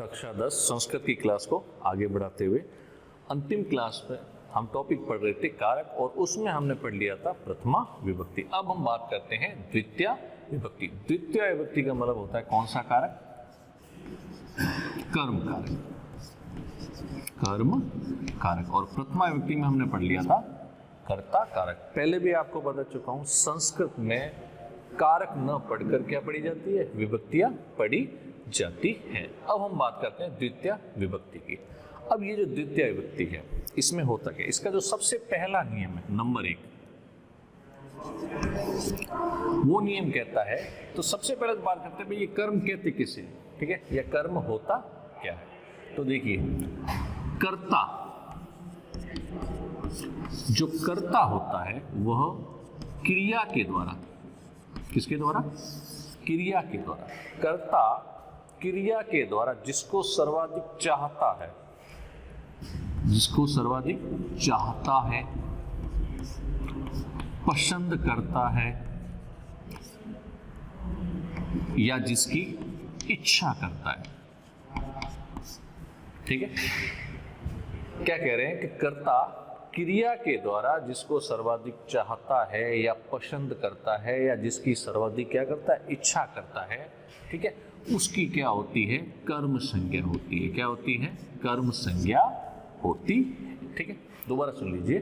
कक्षा 10 संस्कृत की क्लास को आगे बढ़ाते हुए अंतिम क्लास में हम टॉपिक पढ़ रहे थे कारक, और उसमें हमने पढ़ लिया था प्रथमा विभक्ति। अब हम बात करते हैं द्वितीय विभक्ति। द्वितीय विभक्ति का मतलब होता है कौन सा कारक? कर्म कारक, कर्म कारक। और प्रथमा विभक्ति में हमने पढ़ लिया था कर्ता कारक। पहले भी आपको बता चुका हूं, संस्कृत में कारक न पढ़कर क्या पढ़ी जाती है? विभक्तियां पढ़ी जाती हैं। अब हम बात करते हैं द्वितीय विभक्ति की। अब ये जो द्वितीय विभक्ति है, इसमें होता क्या? इसका जो सबसे पहला नियम है, नंबर 1, वो नियम कहता है, तो सबसे पहले तो बात करते हैं भाई ये कर्म कहते किसे, ठीक है, या कर्म होता क्या है। तो देखिए, कर्ता, जो कर्ता होता है वह क्रिया के द्वारा, किसके द्वारा? क्रिया के द्वारा। कर्ता क्रिया के द्वारा जिसको सर्वाधिक चाहता है, जिसको सर्वाधिक चाहता है, पसंद करता है, या जिसकी इच्छा करता है, ठीक है। क्या कह रहे हैं कि कर्ता क्रिया के द्वारा जिसको सर्वाधिक चाहता है या पसंद करता है या जिसकी सर्वाधिक क्या करता है? इच्छा करता है, ठीक है, उसकी क्या होती है? कर्म संज्ञा होती है। क्या होती है? कर्म संज्ञा होती है, ठीक है। दोबारा सुन लीजिए,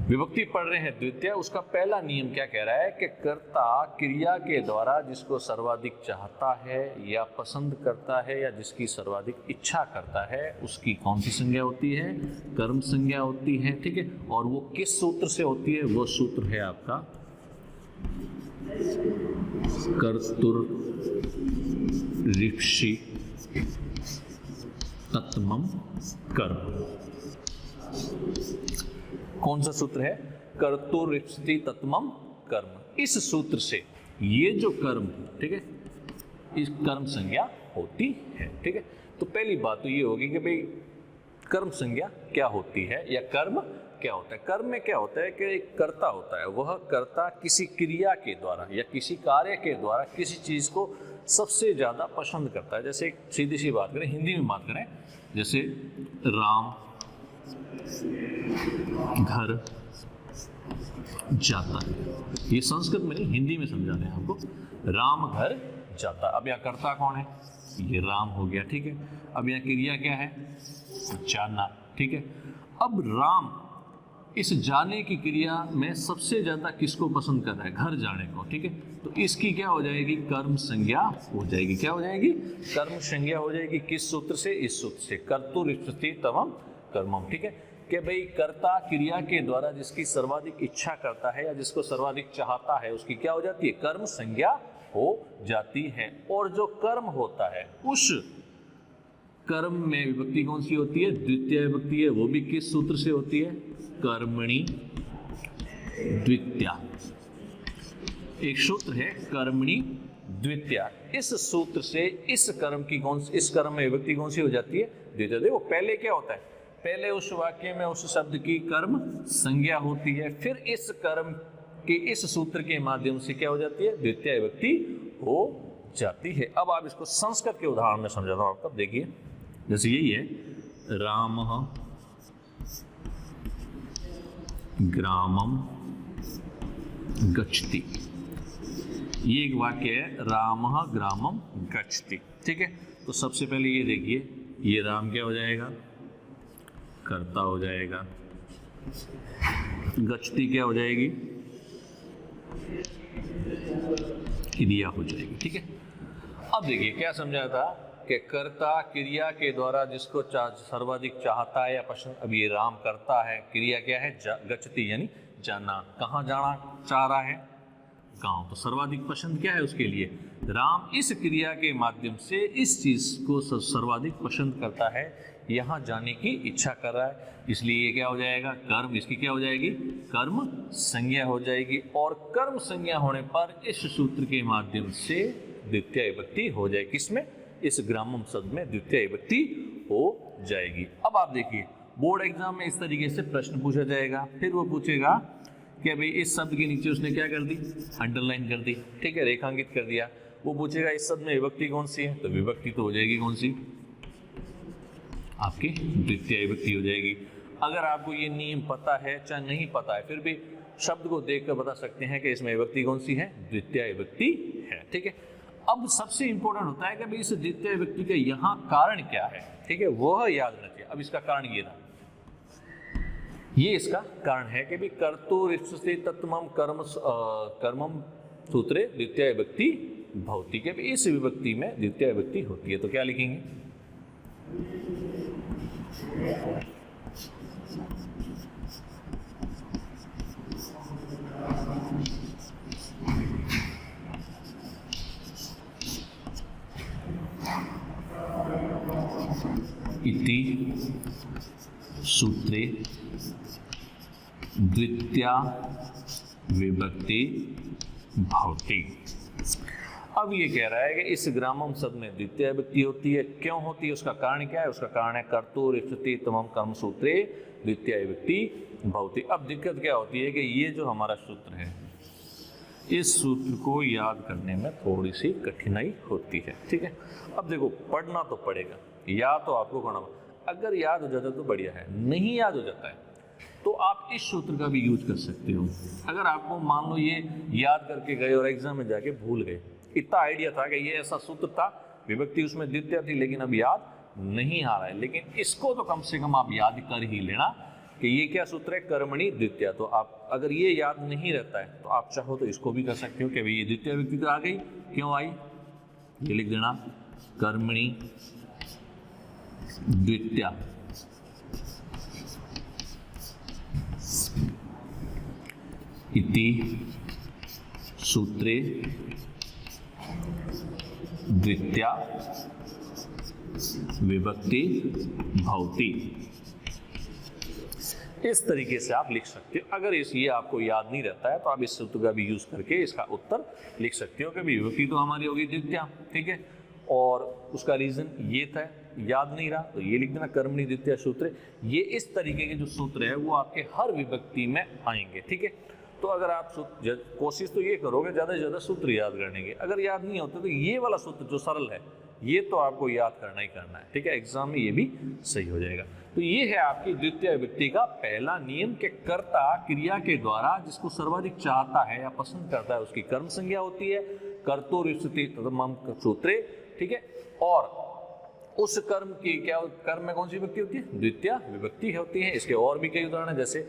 विभक्ति पढ़ रहे हैं द्वितीय, उसका पहला नियम क्या कह रहा है कि कर्ता क्रिया के द्वारा जिसको सर्वाधिक चाहता है या पसंद करता है या जिसकी सर्वाधिक इच्छा करता है, उसकी कौन सी संज्ञा होती है? कर्म संज्ञा होती है, ठीक है। और वो किस सूत्र से होती है? वो सूत्र है आपका कर्तुर ऋषि तत्मम कर्म। कौन सा सूत्र है? कर्तुरिप्सिति तत्मम कर्म। इस सूत्र से ये जो कर्म, ठीक है, इस कर्म संज्ञा होती है, ठीक है। तो पहली बात तो ये होगी कि भाई कर्म संज्ञा क्या होती है या कर्म क्या होता है। कर्म में क्या होता है कि एक कर्ता होता है, वह कर्ता किसी क्रिया के द्वारा या किसी कार्य के द्वारा किसी चीज को सबसे ज्यादा पसंद करता है। जैसे सीधी सी बात करें, हिंदी में बात करें, जैसे राम घर जाता है, ये संस्कृत में नहीं हिंदी में समझा रहे हैं आपको। राम घर जाता, अब यहाँ कर्ता कौन है? ये राम हो गया, ठीक है। अब यहाँ क्रिया क्या है? जाना, ठीक है। अब राम इस जाने की क्रिया में सबसे ज्यादा किसको पसंद कर रहा है? घर जाने को, ठीक है। तो इसकी क्या हो जाएगी? कर्म संज्ञा हो जाएगी। क्या हो जाएगी? कर्म संज्ञा हो जाएगी। किस सूत्र से? इस सूत्र से, कर्तुरिप्सिति तमम कर्मम, ठीक है। कि भाई कर्ता क्रिया के द्वारा जिसकी सर्वाधिक इच्छा करता है या जिसको सर्वाधिक चाहता है, उसकी क्या हो जाती है? कर्म संज्ञा हो जाती है। और जो कर्म होता है, उस कर्म में विभक्ति कौन सी होती है? द्वितीय विभक्ति है। वो भी किस सूत्र से होती है? कर्मणि द्वितीया। एक सूत्र है कर्मणि द्वितीया। इस सूत्र से इस कर्म की इस कर्म में विभक्ति कौन सी हो जाती है? द्वितीय। देखो पहले क्या होता है? पहले उस वाक्य में उस शब्द की कर्म संज्ञा होती है, फिर इस कर्म के इस सूत्र के माध्यम से क्या हो जाती है? द्वितीय विभक्ति हो जाती है। अब आप इसको संस्कृत के उदाहरण में समझाता हूं आपको। देखिए, जैसे यही है, रामः ग्रामम गच्छति। ये एक वाक्य है, रामः ग्रामम गच्छति, ठीक है। तो सबसे पहले ये देखिए, ये राम क्या हो जाएगा? कर्ता हो जाएगा। गच्छति क्या हो जाएगी? क्रिया हो जाएगी, ठीक है। अब देखिए क्या समझा था कि कर्ता क्रिया के द्वारा जिसको सर्वाधिक चाहता है या पसंद। अब ये राम करता है, क्रिया क्या है? गच्छति, यानी जाना। कहाँ जाना चाह रहा है? गांव। तो सर्वाधिक पसंद क्या है उसके लिए? राम इस क्रिया के माध्यम से इस चीज को सर्वाधिक पसंद करता है, यहाँ जाने की इच्छा कर रहा है, इसलिए ये क्या हो जाएगा? कर्म। इसकी क्या हो जाएगी? कर्म संज्ञा हो जाएगी। और कर्म संज्ञा होने पर इस सूत्र के माध्यम से द्वितीय विभक्ति हो जाएगी। किसमें? इस ग्रामम शब्द में द्वितीय विभक्ति हो जाएगी। अब आप देखिए, बोर्ड एग्जाम में इस तरीके से प्रश्न पूछा जाएगा। फिर वो पूछेगा कि भाई इस शब्द के नीचे उसने क्या कर दी? अंडरलाइन कर दी, ठीक है, रेखांकित कर दिया। वो पूछेगा इस शब्द में विभक्ति कौन सी है? तो विभक्ति तो हो जाएगी कौन सी? आपकी द्वितीय विभक्ति हो जाएगी। अगर आपको ये नियम पता है चाहे नहीं पता है, फिर भी शब्द को देखकर बता सकते हैं कि इसमें विभक्ति कौन सी है, द्वितीय विभक्ति है। ठीक है, अब सबसे इंपॉर्टेंट होता है कि भाई इस द्वितीय विभक्ति का यहाँ कारण क्या है। ठीक है, वह याद रखिए। अब इसका कारण ये रहा, ये इसका कारण है कि भाई कर्तुरिप्सिति तत्मम कर्मम सूत्रे द्वितीय विभक्ति भवति के, इस विभक्ति में द्वितीय विभक्ति होती है। तो क्या लिखेंगे, इति सूत्रे द्वितीया विभक्ति भवति। अब ये कह रहा है कि इस ग्रामम शब्द में द्वितीय विभक्ति होती है। क्यों होती है, उसका कारण क्या है? उसका कारण है कर्तुरिप्सिति तमम कर्म सूत्रे द्वितीय विभक्ति भवति। अब दिक्कत क्या होती है कि ये जो हमारा सूत्र है, इस सूत्र को याद करने में थोड़ी सी कठिनाई होती है। ठीक है, अब देखो पढ़ना तो पड़ेगा, याद तो आपको करना। अगर याद हो जाता है तो बढ़िया है, नहीं याद हो जाता है तो आप इस सूत्र का भी यूज कर सकते हो। अगर आपको मान लो ये याद करके गए और एग्जाम में जाके भूल गए, इतना आइडिया था कि ये ऐसा सूत्र था, विभक्ति उसमें द्वितीय थी, लेकिन अब याद नहीं आ रहा है, लेकिन इसको तो कम से कम आप याद कर ही लेना कि ये क्या सूत्र है, कर्मणि द्वितीय। तो आप अगर ये याद नहीं रहता है तो आप चाहो तो इसको भी कर सकते हो कि भाई ये द्वितीय विभक्ति तो आ गई, क्यों आई, ये लिख देना कर्मणि द्वितीय इति सूत्रे द्वितीया विभक्ति भवति। इस तरीके से आप लिख सकते हो। अगर ये आपको याद नहीं रहता है तो आप इस सूत्र का भी यूज करके इसका उत्तर लिख सकते हो कि विभक्ति तो हमारी होगी द्वितीया। ठीक है, और उसका रीजन ये था, याद नहीं रहा तो ये लिख देना कर्मणि द्वितीय सूत्र। ये इस तरीके के जो सूत्र है वो आपके हर विभक्ति में आएंगे। ठीक है, तो अगर आप कोशिश तो ये करोगे ज़्यादा से ज़्यादा सूत्र याद करने की। अगर याद नहीं होते तो ये वाला सूत्र जो सरल है ये तो आपको याद करना ही करना है। ठीक है, एग्जाम में ये भी सही हो जाएगा। तो ये है आपकी द्वितीय विभक्ति का पहला नियम के कर्ता क्रिया के द्वारा जिसको सर्वाधिक चाहता है या पसंद करता है उसकी कर्म संज्ञा होती है, कर्तुरिप्सिति तत्मम सूत्रे। ठीक है, और उस कर्म की क्या, कर्म में कौन सी विभक्ति होती है, द्वितीय विभक्ति होती है। इसके और भी कई उदाहरण है, जैसे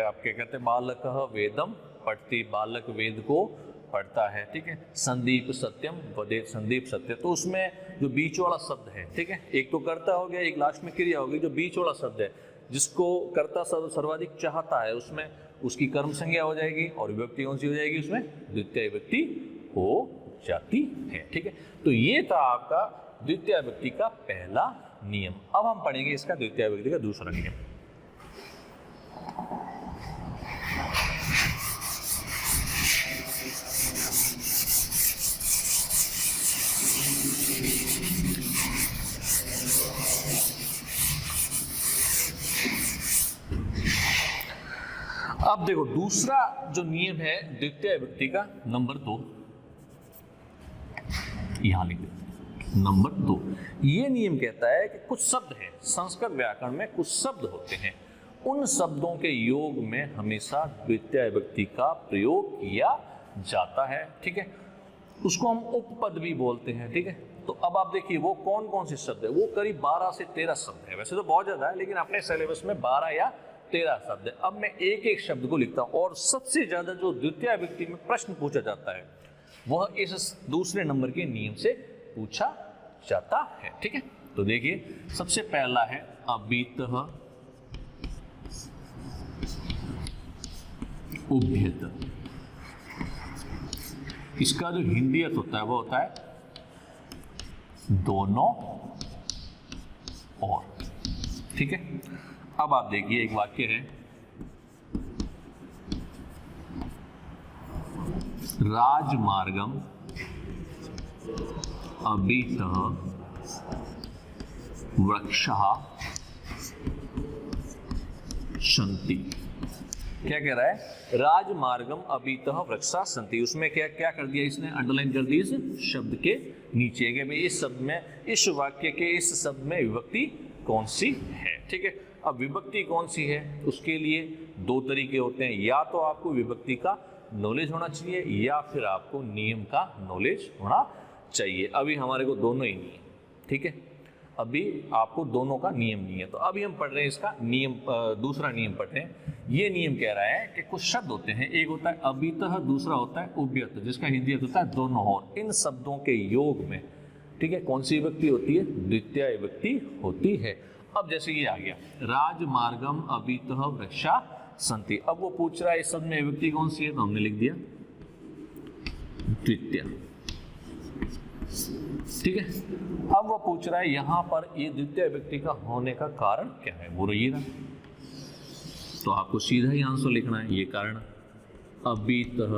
आपके कहते हैं बालक वेदम पढ़ती, बालक वेद को पढ़ता है। ठीक है, संदीप सत्यम वदेत, संदीप सत्य। तो उसमें जो बीच वाला शब्द है, ठीक है, एक तो कर्ता हो गया, एक लास्ट में क्रिया हो गई। जो बीच वाला शब्द है जिसको कर्ता सर्वाधिक चाहता है उसमें उसकी कर्म संज्ञा हो जाएगी और विभक्ति कौन सी हो जाएगी, उसमें द्वितीय विभक्ति हो जाती है। ठीक है, तो ये था आपका द्वितीय विभक्ति का पहला नियम। अब हम पढ़ेंगे इसका द्वितीय विभक्ति का दूसरा नियम। अब देखो दूसरा जो नियम है द्वितीय विभक्ति का, नंबर 2 यहां लिख देते हैं। नंबर 2 ये नियम कहता है कि कुछ शब्द है, संस्कृत व्याकरण में कुछ शब्द होते हैं, उन शब्दों के योग में हमेशा द्वितीय विभक्ति का प्रयोग किया जाता है। ठीक है, उसको हम उपपद भी बोलते हैं। ठीक है, तो अब आप देखिए वो कौन कौन से शब्द है, वो करीब 12 से 13 शब्द है। वैसे तो बहुत ज्यादा है, लेकिन अपने सिलेबस में 12 या 13 शब्द है। अब मैं एक एक शब्द को लिखता हूं, और सबसे ज्यादा जो द्वितीय विभक्ति में प्रश्न पूछा जाता है वह इस दूसरे नंबर के नियम से पूछा जाता है। ठीक है, तो देखिए सबसे पहला है अबीतः उभ्यत। इसका जो हिंदी अर्थ होता है वो होता है दोनों और। ठीक है, अब आप देखिए एक वाक्य है, राजमार्गम अबीतः वृक्षः सन्ति। क्या कह रहा है, राजमार्गम अबीतः वृक्षः सन्ति। उसमें क्या क्या कर दिया इसने, अंडरलाइन कर दी इस शब्द के नीचे कि भाई इस शब्द में, इस वाक्य के इस शब्द में विभक्ति कौन सी है, ठीक है। अब विभक्ति कौन सी है, उसके लिए दो तरीके होते हैं, या तो आपको विभक्ति का नॉलेज होना चाहिए या फिर आपको नियम का नॉलेज होना चाहिए। अभी हमारे को दोनों ही नहीं है, ठीक है, अभी आपको दोनों का नियम नहीं है। तो अभी हम पढ़ रहे हैं इसका नियम, दूसरा नियम पढ़ रहे हैं। ये नियम कह रहा है कि कुछ शब्द होते हैं, एक होता है अभितः, दूसरा होता है उभयतः, जिसका हिंदी अर्थ होता है दोनों और। इन शब्दों के योग में, ठीक है, कौन सी विभक्ति होती है, द्वितीय विभक्ति होती है। अब जैसे ये आ गया राजमार्गम अभितः वृक्षा संति, अब वो पूछ रहा है इस शब्द में विभक्ति कौन सी है, तो हमने लिख दिया द्वितीय, ठीक है। अब वो पूछ रहा है यहां पर ये द्वितीय विभक्ति का होने का कारण क्या है, वो रही रहा, तो आपको सीधा ही आंसर लिखना है, ये कारण अभितः,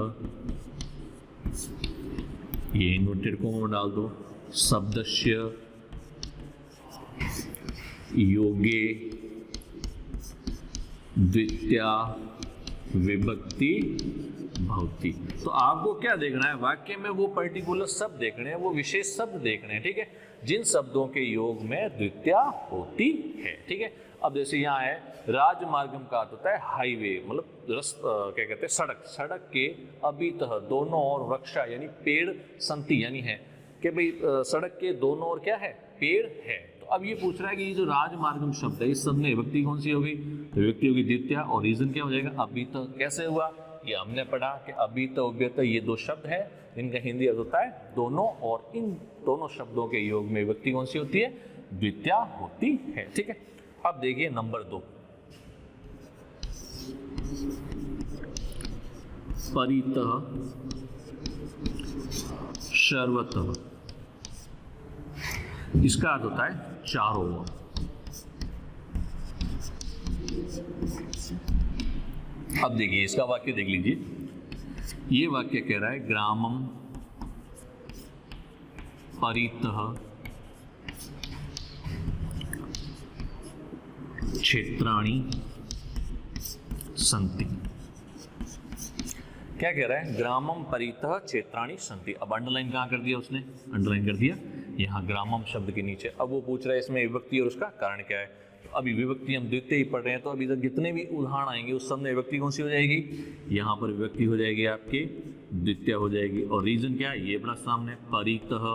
ये इन्वर्टेड कोमा डाल दो, शब्दस्य योगे द्वितीया विभक्ति भवति। तो आपको क्या देखना है, वाक्य में वो पर्टिकुलर शब्द देखने हैं, वो विशेष शब्द देखने हैं, ठीक है, जिन शब्दों के योग में द्वितीया होती है, ठीक है। अब जैसे यहाँ है राजमार्गम का अर्थ होता है हाईवे, मतलब क्या कहते हैं सड़क, सड़क के अभितः दोनों ओर वृक्षा यानी पेड़ संति यानी है कि भाई सड़क के दोनों ओर क्या है, पेड़ है। तो अब ये पूछ रहा है कि ये जो राजमार्गम शब्द है इस शब्द में विभक्ति कौन सी होगी, तो विभक्ति होगी द्वितीया, और रीजन क्या हो जाएगा अभितः। कैसे हुआ, ये हमने पढ़ा कि अभितः उभयतः ये दो शब्द है, इनका हिंदी अर्थ होता है दोनों, और इन दोनों शब्दों के योग में विभक्ति कौन सी होती है, द्वितीया होती है, ठीक है। अब देखिए नंबर 2, परितः सर्वतः, इसका अर्थ होता है चारों ओर। अब देखिए इसका वाक्य देख लीजिए, ये वाक्य कह रहा है ग्रामम परितः क्षेत्राणि संति। क्या कह रहा है, ग्रामम परितः क्षेत्राणि संति। अब अंडरलाइन कहाँ कर दिया उसने, अंडरलाइन कर दिया यहाँ ग्रामम शब्द के नीचे। अब वो पूछ रहा है इसमें विभक्ति और उसका कारण क्या है। तो अभी विभक्ति हम द्वितीय ही पढ़ रहे हैं, तो अभी तक जितने भी उदाहरण आएंगे उस सब में विभक्ति कौन सी हो जाएगी, यहाँ पर विभक्ति हो जाएगी आपकी द्वितीय हो जाएगी। और रीजन क्या है, ये बड़ा सामने परितः,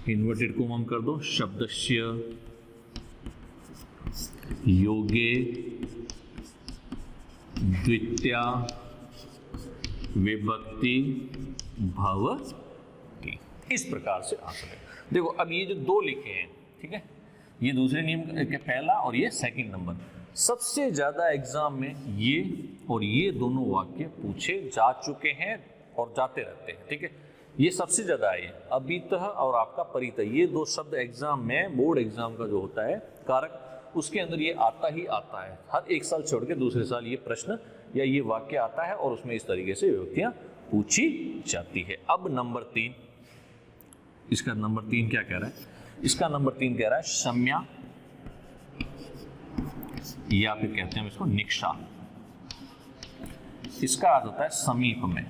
इन्वर्टेड कोमा हम कर दो, शब्दस्य योगे द्वितीया विभक्ति भवति। इस प्रकार से आंसर है। देखो अब ये जो दो लिखे हैं, ठीक है, ये दूसरे नियम के पहला और ये सेकंड नंबर, सबसे ज्यादा एग्जाम में ये और ये दोनों वाक्य पूछे जा चुके हैं और जाते रहते हैं, ठीक है। ये सबसे ज्यादा है, अभितः और आपका परितः, ये दो शब्द एग्जाम में, बोर्ड एग्जाम का जो होता है कारक, उसके अंदर ये आता ही आता है। हर एक साल छोड़ के दूसरे साल ये प्रश्न या ये वाक्य आता है और उसमें इस तरीके से विभक्तियां पूछी जाती है। अब नंबर 3, इसका नंबर 3 क्या कह रहा है, इसका नंबर 3 कह रहा है सम्या, या फिर कहते हैं इसको निक्षा। इसका अर्थ होता है समीप में।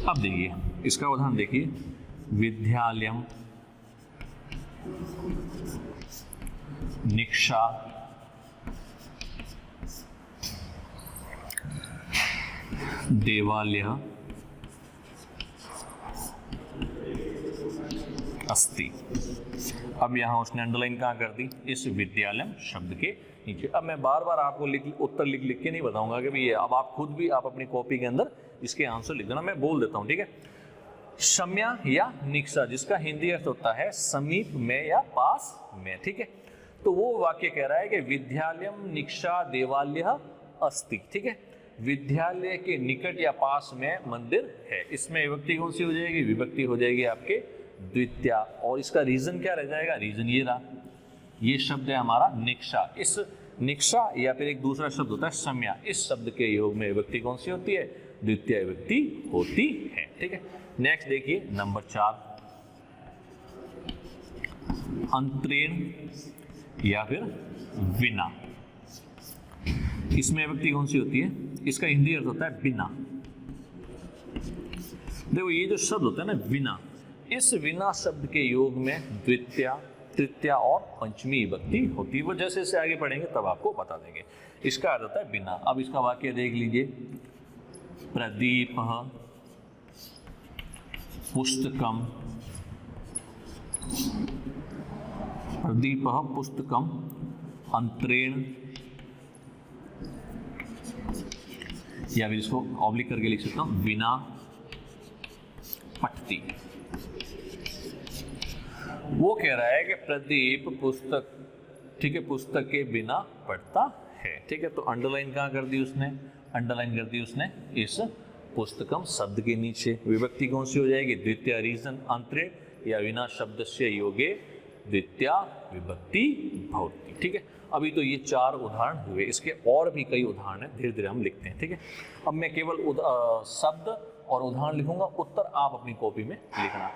अब देखिए इसका उदाहरण देखिए, विद्यालयम निक्षा देवालय अस्ति। अब यहां उसने अंडरलाइन कहां कर दी, इस विद्यालय शब्द के नीचे। अब मैं बार बार आपको उत्तर लिख के नहीं बताऊंगा कि ये, अब आप खुद भी आप अपनी कॉपी के अंदर इसके आंसर लिख देना, मैं बोल देता हूं, ठीक है। सम्या या निक्षा, जिसका हिंदी अर्थ होता है समीप में या पास में, ठीक है। तो वो वाक्य कह रहा है कि विद्यालयम निक्षा देवालय अस्ति, ठीक है, विद्यालय के निकट या पास में मंदिर है। इसमें विभक्ति कौन सी हो जाएगी, विभक्ति हो जाएगी आपके द्वितीया। और इसका रीजन क्या रह जाएगा, रीजन ये रहा, ये शब्द है हमारा निक्षा। इस निक्षा या फिर एक दूसरा शब्द होता है सम्या, इस शब्द के योग में विभक्ति कौन सी होती है, द्वितीय विभक्ति होती है, ठीक है। नेक्स्ट देखिए नंबर 4, अंतरेण या फिर बिना। इसमें विभक्ति कौन सी होती है, इसका हिंदी अर्थ होता है बिना। देखो ये जो शब्द होता है ना विना, इस विना शब्द के योग में द्वितीया, तृतीया और पंचमी विभक्ति होती है। वो जैसे जैसे आगे पढ़ेंगे तब आपको बता देंगे। इसका अर्थ होता है बिना। अब इसका वाक्य देख लीजिए, प्रदीप पुस्तकम, प्रदीप पुस्तकम अंतरेण, या फिर इसको ऑब्लिक करके लिख सकता हूं विना पठती। वो कह रहा है कि प्रदीप पुस्तक, ठीक है, पुस्तक के बिना पढ़ता है। ठीक है, तो अंडरलाइन कहाँ कर दी उसने? अंडरलाइन कर दी उसने इस पुस्तकम शब्द के नीचे। विभक्ति कौन सी हो जाएगी? द्वितीय रीजन अंतरे या विना शब्द से योगे द्वितीया विभक्ति भवति। ठीक है, अभी तो ये 4 उदाहरण हुए, इसके और भी कई उदाहरण हैं, धीरे धीरे हम लिखते हैं। ठीक है, अब मैं केवल शब्द और उदाहरण लिखूंगा, उत्तर आप अपनी कॉपी में लिखना।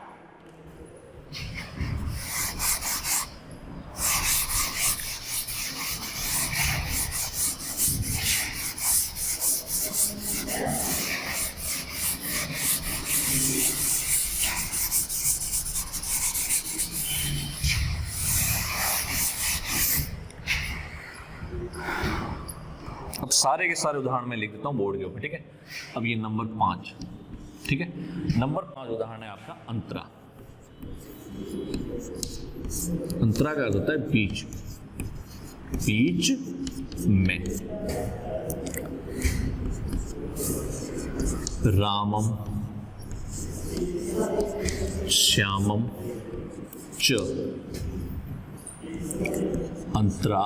अब सारे के सारे उदाहरण में लिख देता हूं बोर्ड के ऊपर। ठीक है, अब ये नंबर 5, ठीक है, नंबर 5 उदाहरण है आपका अंतरा। अंतरा का अर्थ होता है बीच, बीच में। रामम श्यामम च अंतरा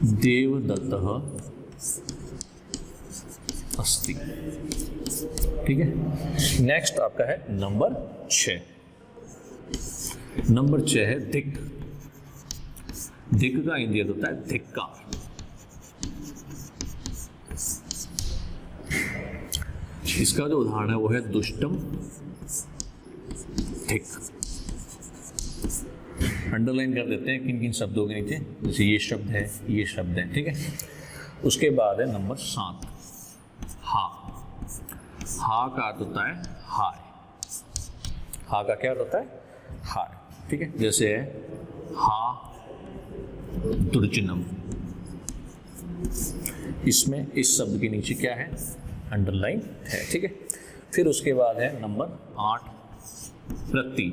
देवदत्तः अस्ति। ठीक है, नेक्स्ट आपका है नंबर 6। नंबर 6 है धिक। धिक का हिंदी होता है धिक्कार। इसका जो उदाहरण है वो है दुष्टम धिक। अंडरलाइन कर देते हैं किन किन शब्दों के नीचे, जैसे ये शब्द है, ये शब्द है। ठीक है, उसके बाद है नंबर 7 हा। हा का अर्थ होता है हाय। हा का क्या अर्थ होता है? हाय। ठीक है, जैसे है हा दुर्जनम। इसमें इस शब्द के नीचे क्या है? अंडरलाइन है। ठीक है, फिर उसके बाद है नंबर 8 प्रति।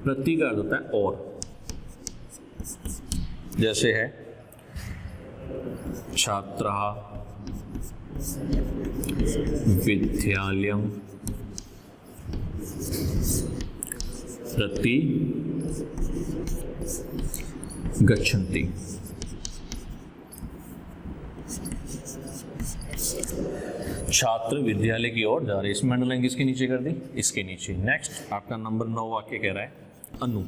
प्रति का अर्थ होता है और, जैसे है छात्रः विद्यालयं प्रति गच्छन्ति। छात्र विद्यालय की ओर जा रहे। इसमें अंडरलाइन किसके नीचे कर दी? इसके नीचे। नेक्स्ट आपका नंबर 9 वाक्य कह रहा है अनु।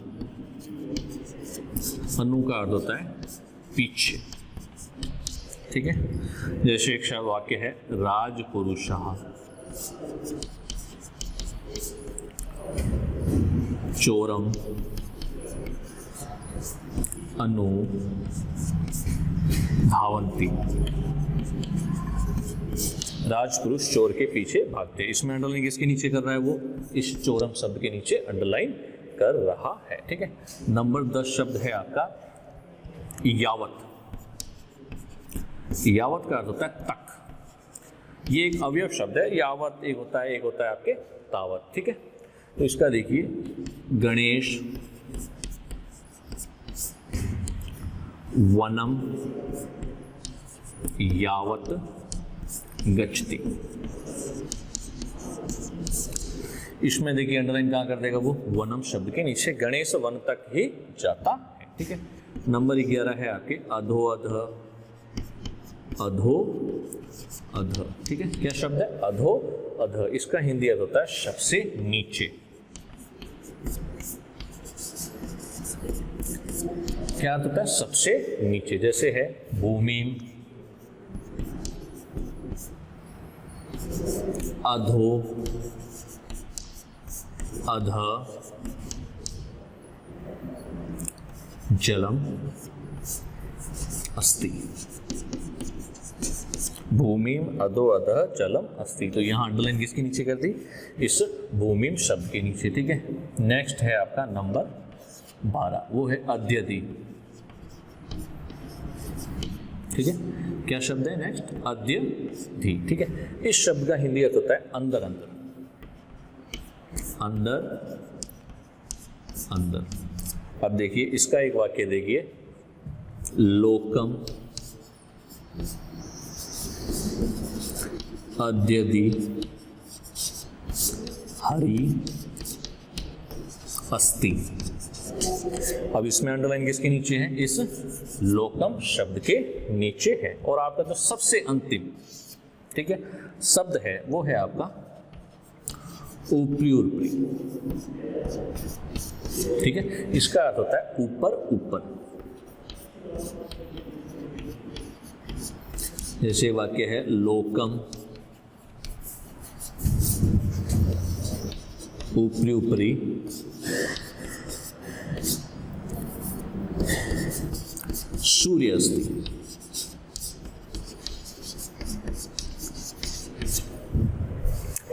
अनु का अर्थ होता है पीछे। ठीक है, जैसे एक वाक्य है राजपुरुषः चोरम अनु धावन्ति। राजपुरुष चोर के पीछे भागते। इसमें अंडरलाइन किसके नीचे कर रहा है? वो इस चोरम शब्द के नीचे अंडरलाइन कर रहा है। ठीक है, नंबर 10 शब्द है आपका यावत। यावत का अर्थ होता है तक। ये एक अवयव शब्द है। यावत एक होता है आपके तावत। ठीक है, तो इसका देखिए गणेश वनम यावत गच्छति। इसमें देखिए अंडरलाइन कहाँ कर देगा? वो वनम शब्द के नीचे। गणेश वन तक ही जाता है। ठीक है, नंबर 11 है आपके अधो अध। अधो अध। ठीक है, क्या शब्द है? अधो अध। इसका हिंदी अर्थ होता है सबसे नीचे। क्या अर्थ होता है? सबसे नीचे। जैसे है भूमि अधो अध जलम अस्ति। भूमिम अधो अधः चलम अस्ति। तो यहाँ अंडरलाइन किसके नीचे कर दी? इस भूमिम शब्द के नीचे, ठीक है। नेक्स्ट है आपका नंबर 12, वो है अद्यति, ठीक है। क्या शब्द है नेक्स्ट? अद्यति, ठीक है। इस शब्द का हिंदी अर्थ होता है अंदर अंदर, अंदर अंदर। अब देखिए इसका एक वाक्य देखिए, लोकम अद्यति हरि अस्ति। अब इसमें अंडरलाइन किसके नीचे है? इस लोकम शब्द के नीचे है। और आपका जो सबसे अंतिम, ठीक है, शब्द है वो है आपका ऊपरी ऊपरी, ठीक है। इसका अर्थ होता है ऊपर ऊपर। जैसे वाक्य है लोकम ऊपरी ऊपरी सूर्य अस्ति।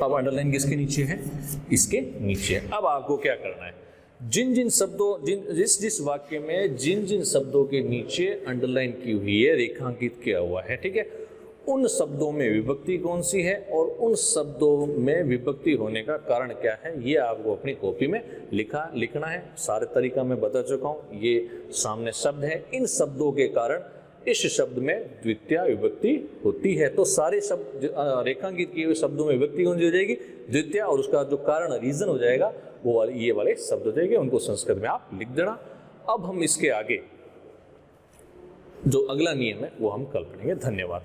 अब अंडरलाइन किसके नीचे है? इसके नीचे। अब आपको क्या करना है, जिन जिन शब्दों जिस वाक्य में जिन जिन शब्दों के नीचे अंडरलाइन की हुई है, रेखांकित किया हुआ है, ठीक है, उन शब्दों में विभक्ति कौन सी है और उन शब्दों में विभक्ति होने का कारण क्या है, ये आपको अपनी कॉपी में लिखना है। सारे तरीका मैं बता चुका हूँ। ये सामने शब्द है, इन शब्दों के कारण इस शब्द में द्वितीय विभक्ति होती है। तो सारे शब्द रेखांकित किए हुए शब्दों में विभक्ति कौन सी हो जाएगी? द्वितीय। और उसका जो कारण रीजन हो जाएगा वो ये वाले शब्द हो जाएंगे, उनको संस्कृत में आप लिख देना। अब हम इसके आगे जो अगला नियम है वो हम कल पढ़ेंगे। धन्यवाद।